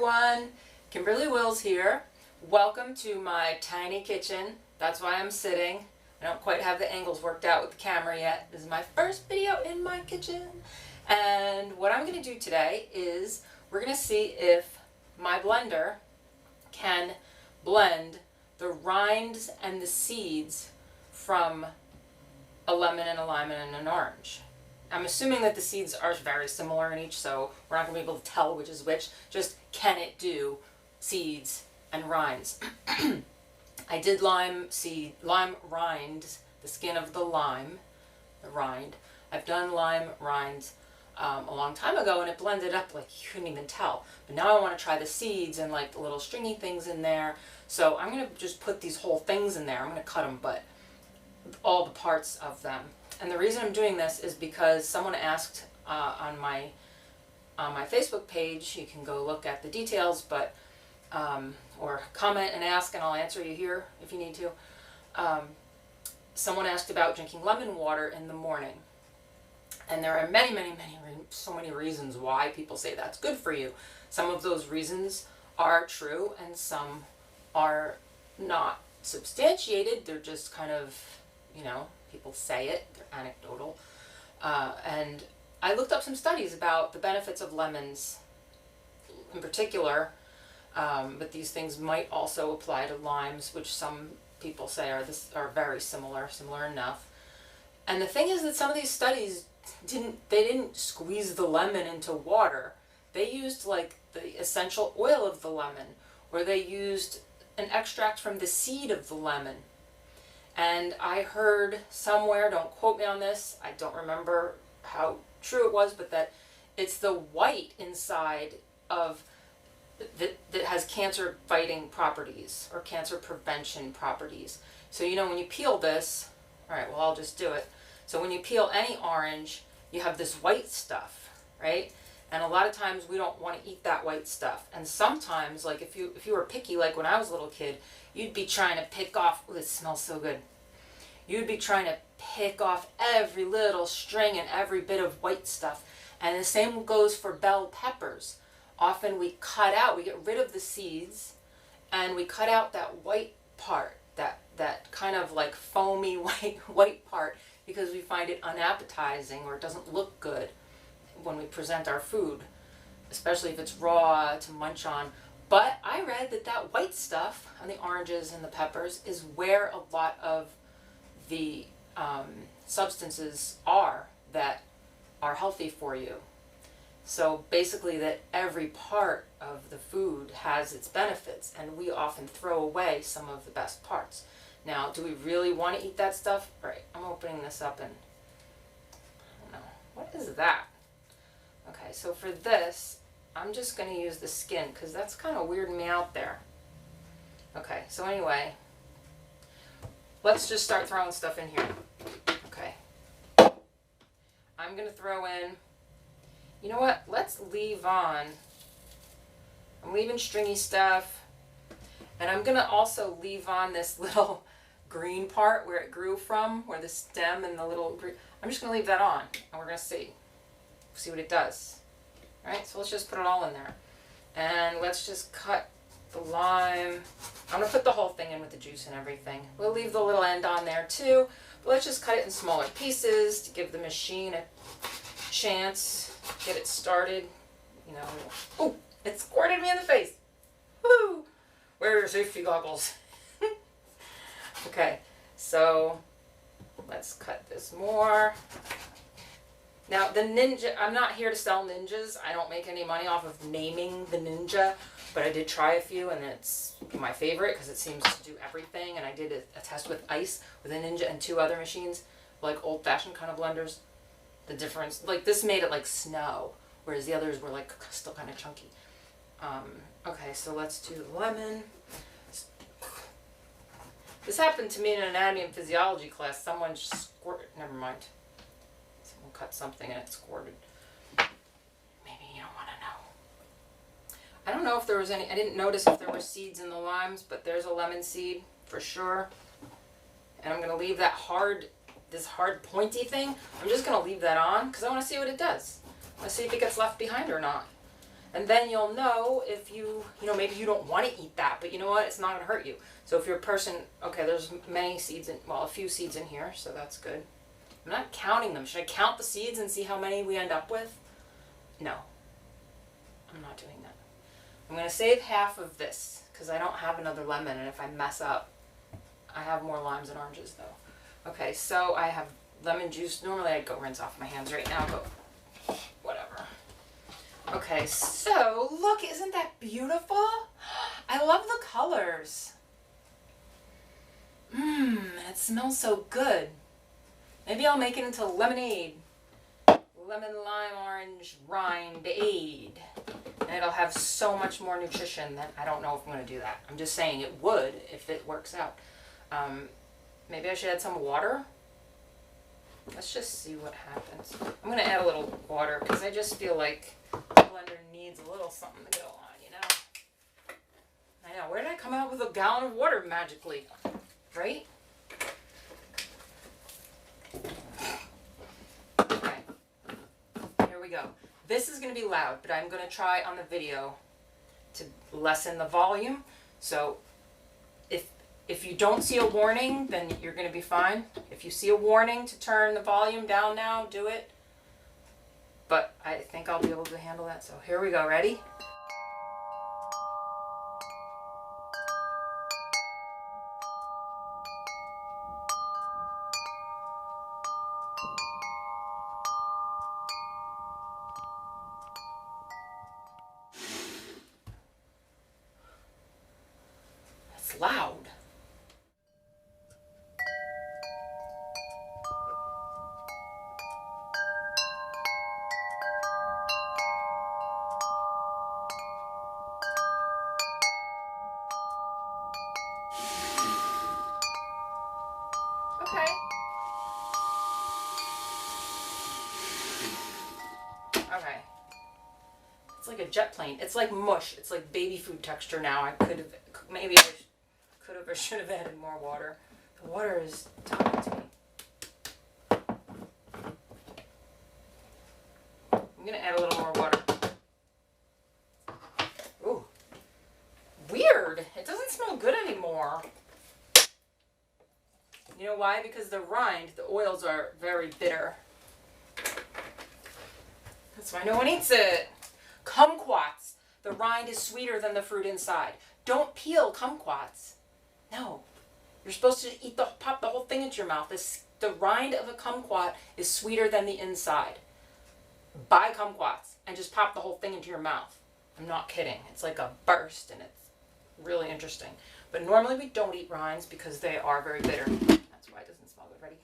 everyone, Kimberly Wills here. Welcome to my tiny kitchen. That's why I'm sitting. I don't quite have the angles worked out with the camera yet. This is my first video in my kitchen. And what I'm going to do today is we're going to see if my blender can blend the rinds and the seeds from a lemon and a lime and an orange. I'm assuming that the seeds are very similar in each, so we're not going to be able to tell which is which. Just can it do seeds and rinds? I did lime rinds, the skin of the lime, the rind. I've done lime rinds a long time ago, and it blended up like you couldn't even tell. But now I want to try the seeds and like the little stringy things in there. So I'm going to just put these whole things in there. I'm going to cut them, but all the parts of them. And the reason I'm doing this is because someone asked on my Facebook page. You can go look at the details, but or comment and ask, and I'll answer you here if you need to. Someone asked about drinking lemon water in the morning, and there are so many reasons why people say that's good for you. Some of those reasons are true, and some are not substantiated. They're just kind of, you know, people say it, they're anecdotal. And I looked up some studies about the benefits of lemons in particular, but these things might also apply to limes, which some people say are very similar enough. And the thing is that some of these studies didn't squeeze the lemon into water. They used like the essential oil of the lemon, or they used an extract from the seed of the lemon. And I heard somewhere, don't quote me on this, I don't remember how true it was, but that it's the white inside of that has cancer fighting properties or cancer prevention properties. So you know when you peel this, alright, well I'll just do it. So when you peel any orange, you have this white stuff, right? And a lot of times we don't want to eat that white stuff. And sometimes, like if you were picky, like when I was a little kid, you'd be trying to pick off, oh, it smells so good. You'd be trying to pick off every little string and every bit of white stuff. And the same goes for bell peppers. Often we get rid of the seeds, and we cut out that white part, that kind of like foamy white part, because we find it unappetizing or it doesn't look good when we present our food, especially if it's raw to munch on. But I read that white stuff on the oranges and the peppers is where a lot of the substances are that are healthy for you. So basically that every part of the food has its benefits, and we often throw away some of the best parts. Now, do we really want to eat that stuff? All right, I'm opening this up and I don't know. What is that? Okay, so for this, I'm just going to use the skin because that's kind of weirding me out there. Okay, so anyway, let's just start throwing stuff in here. Okay. I'm going to throw in, you know what, let's leave on, I'm leaving stringy stuff, and I'm going to also leave on this little green part where it grew from, where the stem and the little green, I'm just going to leave that on, and we're going to see what it does. Alright, so let's just put it all in there. And let's just cut the lime. I'm going to put the whole thing in with the juice and everything. We'll leave the little end on there too, but let's just cut it in smaller pieces to give the machine a chance, get it started. You know, oh, it squirted me in the face. Woo! Wear your safety goggles. Okay, so let's cut this more. Now the Ninja, I'm not here to sell Ninjas. I don't make any money off of naming the Ninja, but I did try a few, and it's my favorite because it seems to do everything. And I did a test with ice with a Ninja and 2 other machines, like old-fashioned kind of blenders. The difference, like this made it like snow, whereas the others were like still kind of chunky. Okay, so let's do the lemon. This happened to me in an anatomy and physiology class. Someone squirted, never mind. Someone cut something and it squirted. Maybe you don't want to know. I don't know if there was any, I didn't notice if there were seeds in the limes, but there's a lemon seed for sure. And I'm going to leave that this hard pointy thing. I'm just going to leave that on because I want to see what it does. I want to see if it gets left behind or not. And then you'll know if you know, maybe you don't want to eat that, but you know what? It's not going to hurt you. So if you're a person, okay, there's many seeds in, well, a few seeds in here, so that's good. I'm not counting them. Should I count the seeds and see how many we end up with? No. I'm not doing that. I'm going to save half of this because I don't have another lemon, and if I mess up, I have more limes and oranges though. Okay, so I have lemon juice. Normally I'd go rinse off my hands right now, but whatever. Okay, so look, isn't that beautiful? I love the colors. It smells so good. Maybe I'll make it into lemonade. Lemon-lime-orange-rind-ade. And it'll have so much more nutrition that I don't know if I'm going to do that. I'm just saying it would if it works out. Maybe I should add some water. Let's just see what happens. I'm going to add a little water because I just feel like the blender needs a little something to go on, you know? I know. Where did I come out with a gallon of water magically? Right? Okay. Here we go. This is going to be loud, but I'm going to try on the video to lessen the volume. So if you don't see a warning, then you're going to be fine. If you see a warning to turn the volume down now, do it. But I think I'll be able to handle that. So here we go. Ready? That's loud. Okay. Okay. It's like a jet plane. It's like mush. It's like baby food texture now. I could have, maybe I could have or should have added more water. The water is talking to me. I'm going to add a little more water. Ooh. Weird. It doesn't smell good anymore. You know why? Because the rind, the oils are very bitter. That's why no one eats it. Kumquats. The rind is sweeter than the fruit inside. Don't peel kumquats. No. You're supposed to eat pop the whole thing into your mouth. The rind of a kumquat is sweeter than the inside. Buy kumquats and just pop the whole thing into your mouth. I'm not kidding. It's like a burst and it's really interesting. But normally we don't eat rinds because they are very bitter. That's why it doesn't smell good. Ready?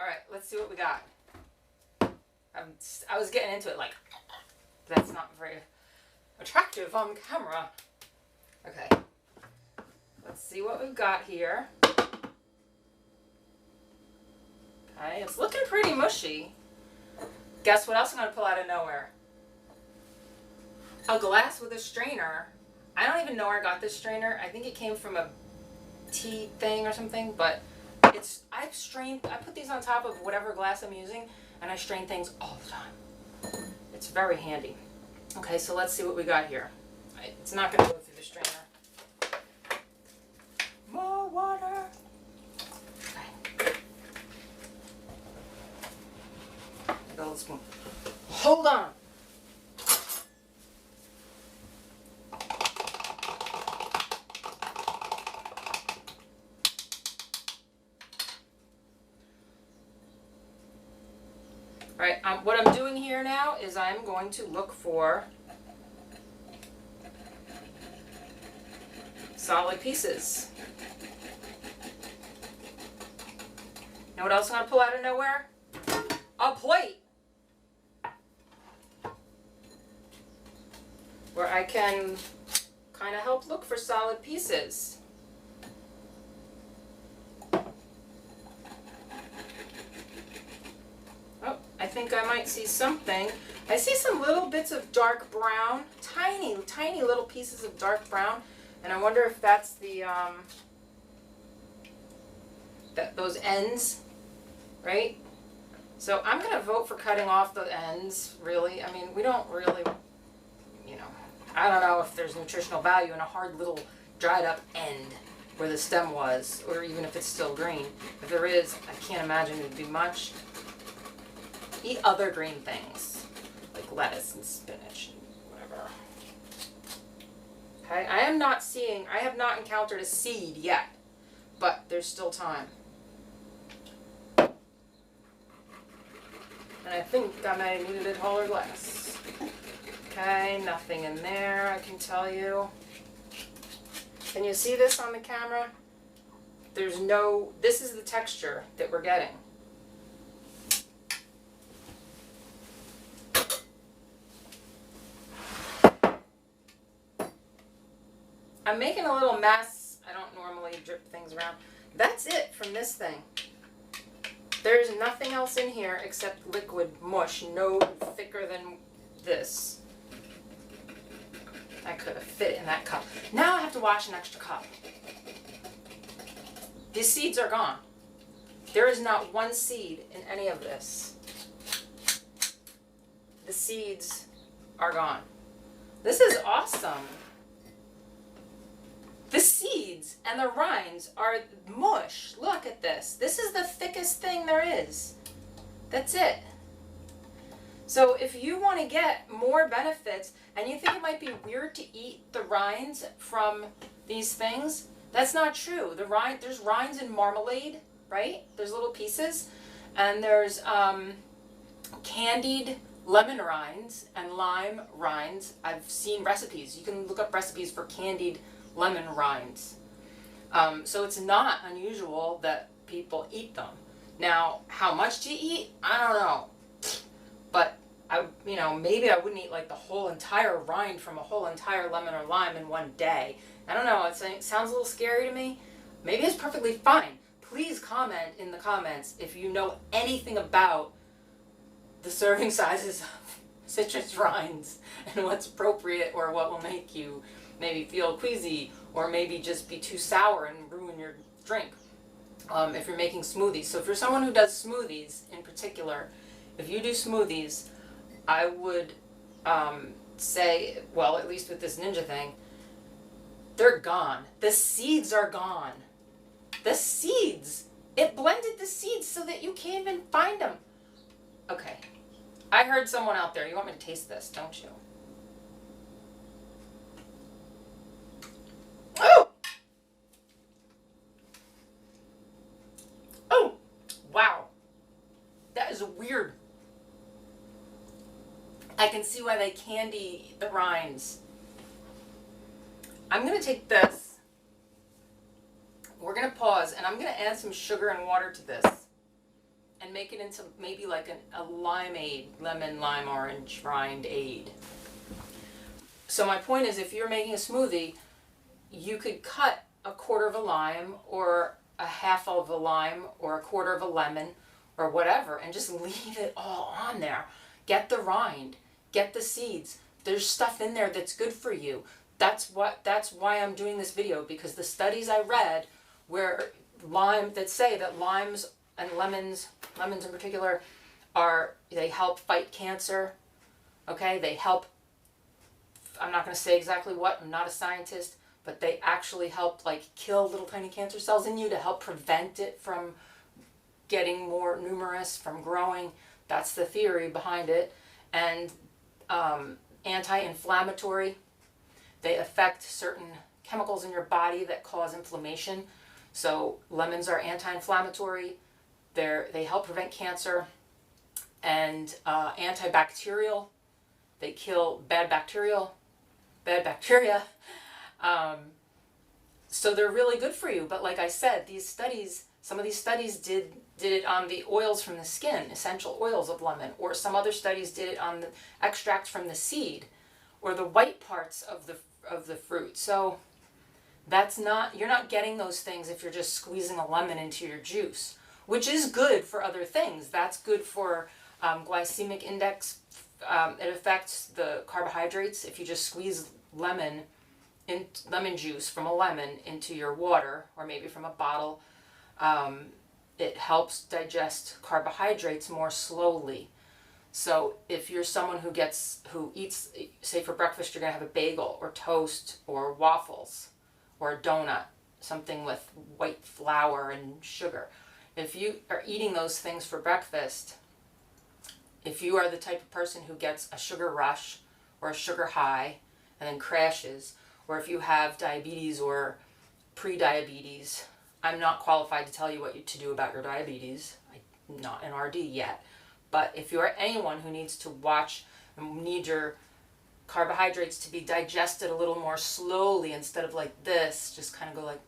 Alright, let's see what we got. I was getting into it like, that's not very attractive on camera. Okay, let's see what we've got here. Okay, it's looking pretty mushy. Guess what else I'm going to pull out of nowhere? A glass with a strainer. I don't even know where I got this strainer. I think it came from a tea thing or something, but I put these on top of whatever glass I'm using, and I strain things all the time. It's very handy. Okay, so let's see what we got here. It's not going to go through the strainer. More water. Okay. Got a little spoon. Hold on. Alright, what I'm doing here now is I'm going to look for solid pieces. Know what else I'm going to pull out of nowhere? A plate! Where I can kind of help look for solid pieces. Oh, think I might see something. I see some little bits of dark brown, tiny, tiny little pieces of dark brown, and I wonder if that's the, those ends, right? So I'm going to vote for cutting off the ends, really. I mean, we don't really, you know, I don't know if there's nutritional value in a hard little dried up end where the stem was, or even if it's still green. If there is, I can't imagine it would be much. Eat other green things, like lettuce and spinach and whatever. Okay, I have not encountered a seed yet, but there's still time. And I think I might have needed a taller glass. Okay, nothing in there, I can tell you. Can you see this on the camera? There's no, this is the texture that we're getting. I'm making a little mess. I don't normally drip things around. That's it from this thing. There's nothing else in here except liquid mush, no thicker than this. I could have fit in that cup. Now I have to wash an extra cup. The seeds are gone. There is not one seed in any of this. The seeds are gone. This is awesome. The seeds and the rinds are mush. Look at this. This is the thickest thing there is. That's it. So if you want to get more benefits and you think it might be weird to eat the rinds from these things, that's not true. There's rinds in marmalade, right? There's little pieces. And there's candied lemon rinds and lime rinds. I've seen recipes. You can look up recipes for candied lemon rinds. So it's not unusual that people eat them. Now, how much do you eat? I don't know. But maybe I wouldn't eat like the whole entire rind from a whole entire lemon or lime in one day. I don't know. It sounds a little scary to me. Maybe it's perfectly fine. Please comment in the comments if you know anything about the serving sizes of citrus rinds and what's appropriate or what will make you maybe feel queasy or maybe just be too sour and ruin your drink if you're making smoothies. So if you're someone who does smoothies in particular, if you do smoothies, I would say, well, at least with this ninja thing, they're gone. The seeds are gone. The seeds. It blended the seeds so that you can't even find them. Okay. I heard someone out there. You want me to taste this, don't you? Oh! Oh! Wow. That is weird. I can see why they candy the rinds. I'm going to take this. We're going to pause, and I'm going to add some sugar and water to this and make it into maybe like a limeade, lemon-lime-orange-rind-ade. So my point is, if you're making a smoothie, you could cut a quarter of a lime or a half of a lime or a quarter of a lemon or whatever and just leave it all on there. Get the rind, get the seeds. There's stuff in there that's good for you. That's why I'm doing this video, because the studies I read where that say that limes and lemons in particular, they help fight cancer. Okay, they help, I'm not going to say exactly what, I'm not a scientist, but they actually help like kill little tiny cancer cells in you to help prevent it from getting more numerous, from growing. That's the theory behind it. And anti-inflammatory. They affect certain chemicals in your body that cause inflammation. So lemons are anti-inflammatory. They help prevent cancer. And antibacterial. They kill bad bacteria. So they're really good for you. But like I said, these studies, some of these studies did it on the oils from the skin, essential oils of lemon, or some other studies did it on the extract from the seed or the white parts of the fruit. So you're not getting those things if you're just squeezing a lemon into your juice, which is good for other things. That's good for Glycemic index, it affects the carbohydrates. If you just squeeze lemon juice from a lemon into your water, or maybe from a bottle, it helps digest carbohydrates more slowly. So if you're someone who eats, say for breakfast, you're going to have a bagel or toast or waffles or a donut, something with white flour and sugar. If you are eating those things for breakfast, if you are the type of person who gets a sugar rush or a sugar high and then crashes, or if you have diabetes or pre-diabetes, I'm not qualified to tell you what to do about your diabetes. I'm not an RD yet. But if you are anyone who needs to watch and need your carbohydrates to be digested a little more slowly instead of like this, just kind of go like,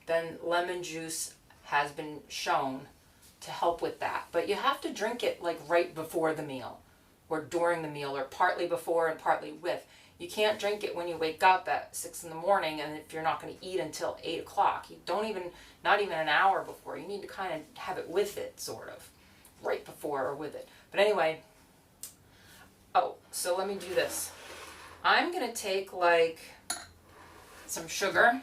then lemon juice has been shown to help with that. But you have to drink it like right before the meal or during the meal or partly before and partly with. You can't drink it when you wake up at 6 in the morning and if you're not going to eat until 8 o'clock. You don't even, not even an hour before. You need to kind of have it with it, sort of. Right before or with it. But anyway, so let me do this. I'm going to take like some sugar.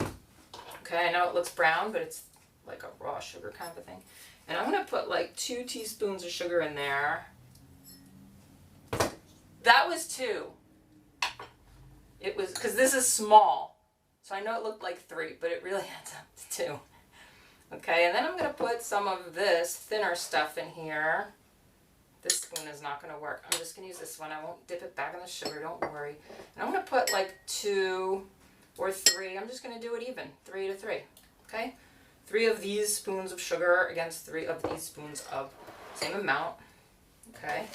Okay, I know it looks brown, but it's like a raw sugar kind of a thing. And I'm going to put like 2 teaspoons of sugar in there. That was 2. It was, because this is small. So I know it looked like 3, but it really adds up to 2. Okay, and then I'm going to put some of this thinner stuff in here. This spoon is not going to work. I'm just going to use this one. I won't dip it back in the sugar, don't worry. And I'm going to put like 2 or 3. I'm just going to do it even, 3 to 3. Okay, 3 of these spoons of sugar against 3 of these spoons of same amount. Okay,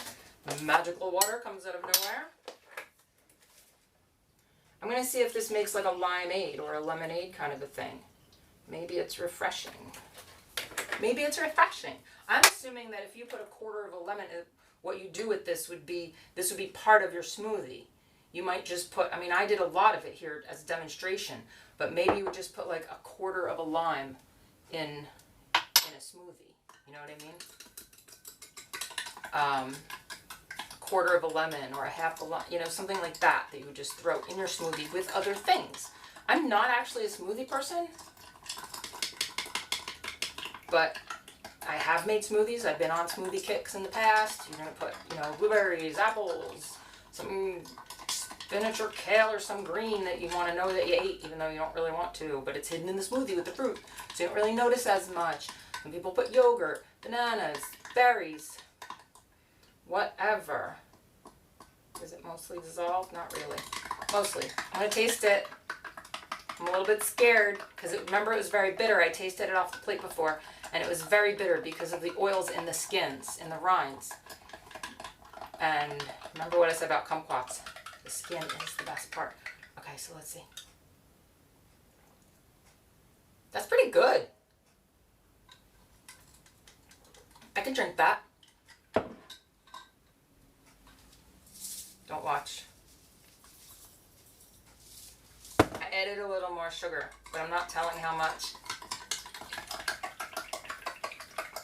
magical water comes out of nowhere. I'm going to see if this makes like a limeade or a lemonade kind of a thing. Maybe it's refreshing. Maybe it's refreshing. I'm assuming that if you put a quarter of a lemon, what you do with this would be part of your smoothie. You might just put, I mean, I did a lot of it here as a demonstration, but maybe you would just put like a quarter of a lime in a smoothie. You know what I mean? A quarter of a lemon or a half a lime, you know, something like that you would just throw in your smoothie with other things. I'm not actually a smoothie person, but I have made smoothies. I've been on smoothie kicks in the past. You're going to put, you know, blueberries, apples, some spinach or kale or some green that you want to know that you ate, even though you don't really want to, but it's hidden in the smoothie with the fruit, so you don't really notice as much. Some people put yogurt, bananas, berries, whatever. Is it mostly dissolved? Not really. Mostly. I'm going to taste it. I'm a little bit scared because remember it was very bitter. I tasted it off the plate before and it was very bitter because of the oils in the skins, in the rinds. And remember what I said about kumquats. The skin is the best part. Okay, so let's see. That's pretty good. I can drink that. Don't watch. I added a little more sugar, but I'm not telling how much.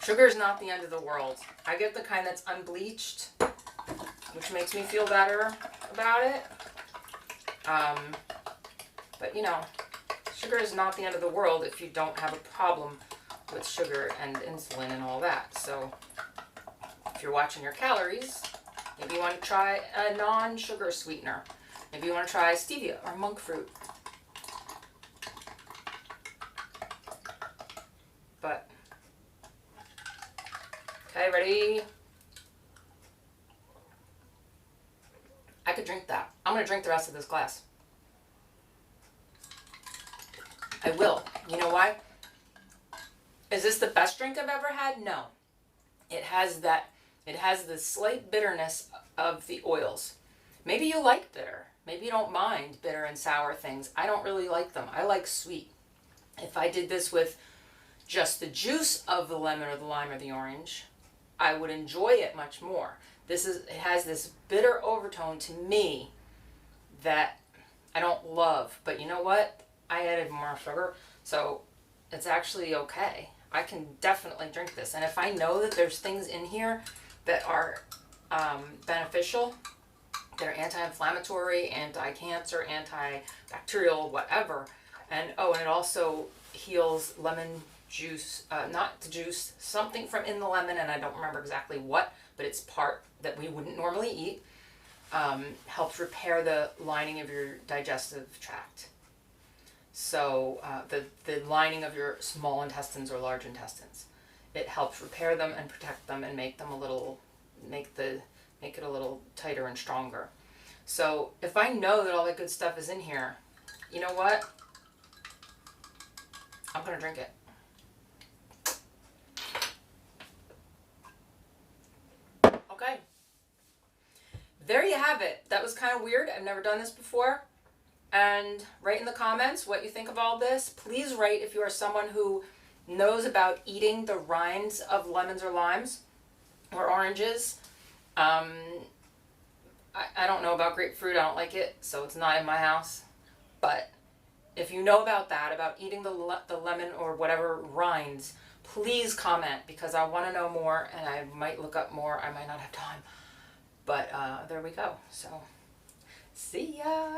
Sugar is not the end of the world. I get the kind that's unbleached, which makes me feel better about it. But you know, sugar is not the end of the world if you don't have a problem with sugar and insulin and all that. So if you're watching your calories, maybe you want to try a non-sugar sweetener. Maybe you want to try stevia or monk fruit. But, okay, ready? I could drink that. I'm going to drink the rest of this glass. I will. You know why? Is this the best drink I've ever had? No. It has the slight bitterness of the oils. Maybe you like bitter. Maybe you don't mind bitter and sour things. I don't really like them. I like sweet. If I did this with just the juice of the lemon or the lime or the orange, I would enjoy it much more. It has this bitter overtone to me that I don't love. But you know what? I added more sugar, so it's actually okay. I can definitely drink this. And if I know that there's things in here that are beneficial, that are anti-inflammatory, anti-cancer, antibacterial, whatever, and it also heals lemon juice, not the juice, something from in the lemon, and I don't remember exactly what, but it's part that we wouldn't normally eat, helps repair the lining of your digestive tract. So the lining of your small intestines or large intestines. It helps repair them and protect them and make them make it a little tighter and stronger. So if I know that all that good stuff is in here, you know what? I'm gonna drink it. Okay. There you have it. That was kind of weird. I've never done this before. And write in the comments what you think of all this. Please write if you are someone who knows about eating the rinds of lemons or limes or oranges. I don't know about grapefruit. I don't like it, so it's not in my house. But if you know about that, about eating the lemon or whatever rinds, please comment, because I want to know more, and I might look up more. I might not have time. But there we go. So, see ya!